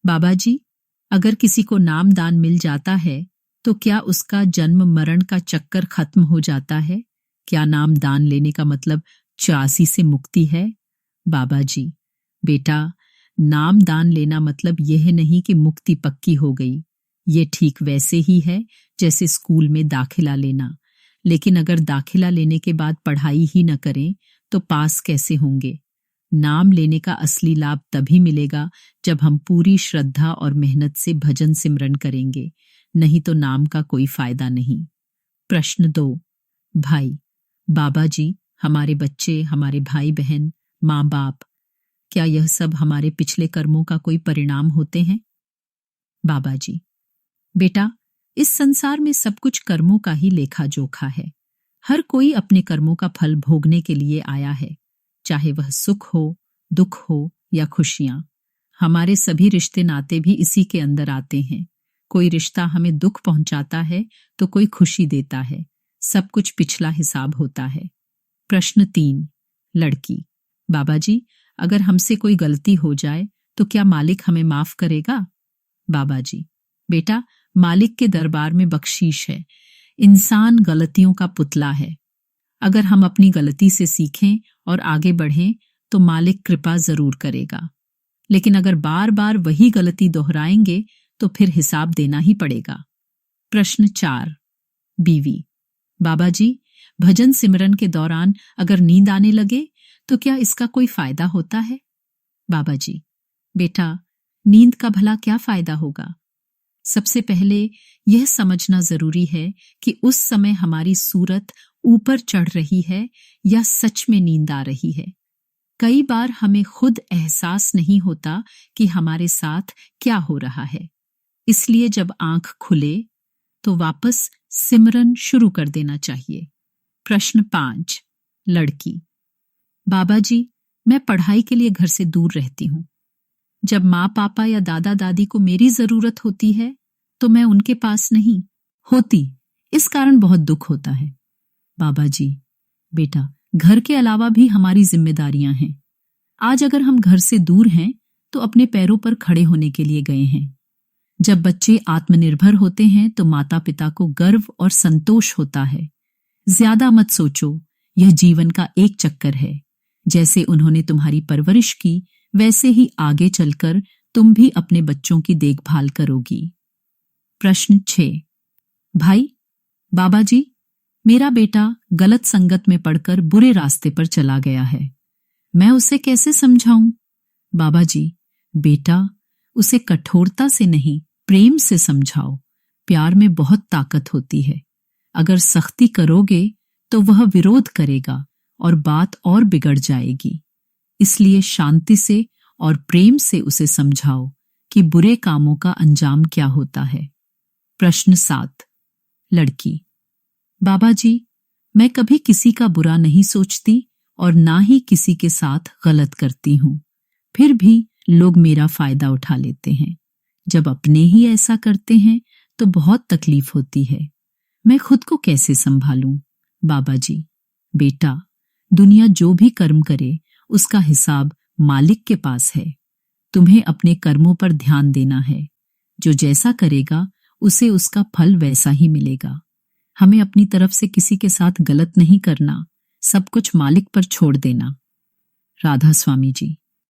बाबा जी, अगर किसी को नाम दान मिल जाता है तो क्या उसका जन्म मरण का चक्कर खत्म हो जाता है? क्या नाम दान लेने का मतलब 84 से मुक्ति है? बाबा जी, बेटा, नाम दान लेना मतलब यह नहीं कि मुक्ति पक्की हो गई। ये ठीक वैसे ही है जैसे स्कूल में दाखिला लेना। लेकिन अगर दाखिला लेने के बाद पढ़ाई ही न करें तो पास कैसे होंगे? नाम लेने का असली लाभ तभी मिलेगा जब हम पूरी श्रद्धा और मेहनत से भजन सिमरन करेंगे, नहीं तो नाम का कोई फायदा नहीं। प्रश्न 2। भाई, बाबा जी, हमारे बच्चे, हमारे भाई बहन, माँ बाप, क्या यह सब हमारे पिछले कर्मों का कोई परिणाम होते हैं? बाबा जी, बेटा, इस संसार में सब कुछ कर्मों का ही लेखा जोखा है। हर कोई अपने कर्मों का फल भोगने के लिए आया है, चाहे वह सुख हो, दुख हो या खुशियां। हमारे सभी रिश्ते नाते भी इसी के अंदर आते हैं। कोई रिश्ता हमें दुख पहुंचाता है तो कोई खुशी देता है। सब कुछ पिछला हिसाब होता है। प्रश्न 3। लड़की, बाबा जी, अगर हमसे कोई गलती हो जाए तो क्या मालिक हमें माफ करेगा? बाबा जी, बेटा, मालिक के दरबार में बख्शीश है। इंसान गलतियों का पुतला है। अगर हम अपनी गलती से सीखें और आगे बढ़ें तो मालिक कृपा जरूर करेगा। लेकिन अगर बार बार वही गलती दोहराएंगे तो फिर हिसाब देना ही पड़ेगा। प्रश्न 4। बीवी, बाबा जी, भजन सिमरन के दौरान अगर नींद आने लगे तो क्या इसका कोई फायदा होता है? बाबा जी, बेटा, नींद का भला क्या फायदा होगा? सबसे पहले यह समझना जरूरी है कि उस समय हमारी सूरत ऊपर चढ़ रही है या सच में नींद आ रही है। कई बार हमें खुद एहसास नहीं होता कि हमारे साथ क्या हो रहा है। इसलिए जब आंख खुले तो वापस सिमरन शुरू कर देना चाहिए। प्रश्न 5। लड़की, बाबा जी, मैं पढ़ाई के लिए घर से दूर रहती हूँ। जब माँ पापा या दादा दादी को मेरी जरूरत होती है तो मैं उनके पास नहीं होती। इस कारण बहुत दुख होता है। बाबा जी, बेटा, घर के अलावा भी हमारी जिम्मेदारियां हैं। आज अगर हम घर से दूर हैं तो अपने पैरों पर खड़े होने के लिए गए हैं। जब बच्चे आत्मनिर्भर होते हैं तो माता पिता को गर्व और संतोष होता है। ज्यादा मत सोचो, यह जीवन का एक चक्कर है। जैसे उन्होंने तुम्हारी परवरिश की वैसे ही आगे चलकर तुम भी अपने बच्चों की देखभाल करोगी। प्रश्न 6। भाई, बाबा जी, मेरा बेटा गलत संगत में पड़कर बुरे रास्ते पर चला गया है। मैं उसे कैसे समझाऊं? बाबा जी, बेटा, उसे कठोरता से नहीं, प्रेम से समझाओ। प्यार में बहुत ताकत होती है। अगर सख्ती करोगे तो वह विरोध करेगा और बात और बिगड़ जाएगी। इसलिए शांति से और प्रेम से उसे समझाओ कि बुरे कामों का अंजाम क्या होता है। प्रश्न 7। लड़की, बाबा जी, मैं कभी किसी का बुरा नहीं सोचती और ना ही किसी के साथ गलत करती हूं। फिर भी लोग मेरा फायदा उठा लेते हैं। जब अपने ही ऐसा करते हैं तो बहुत तकलीफ होती है। मैं खुद को कैसे संभालूं? बाबा जी, बेटा, दुनिया जो भी कर्म करे उसका हिसाब मालिक के पास है। तुम्हें अपने कर्मों पर ध्यान देना है। जो जैसा करेगा उसे उसका फल वैसा ही मिलेगा। हमें अपनी तरफ से किसी के साथ गलत नहीं करना, सब कुछ मालिक पर छोड़ देना। राधा स्वामी जी।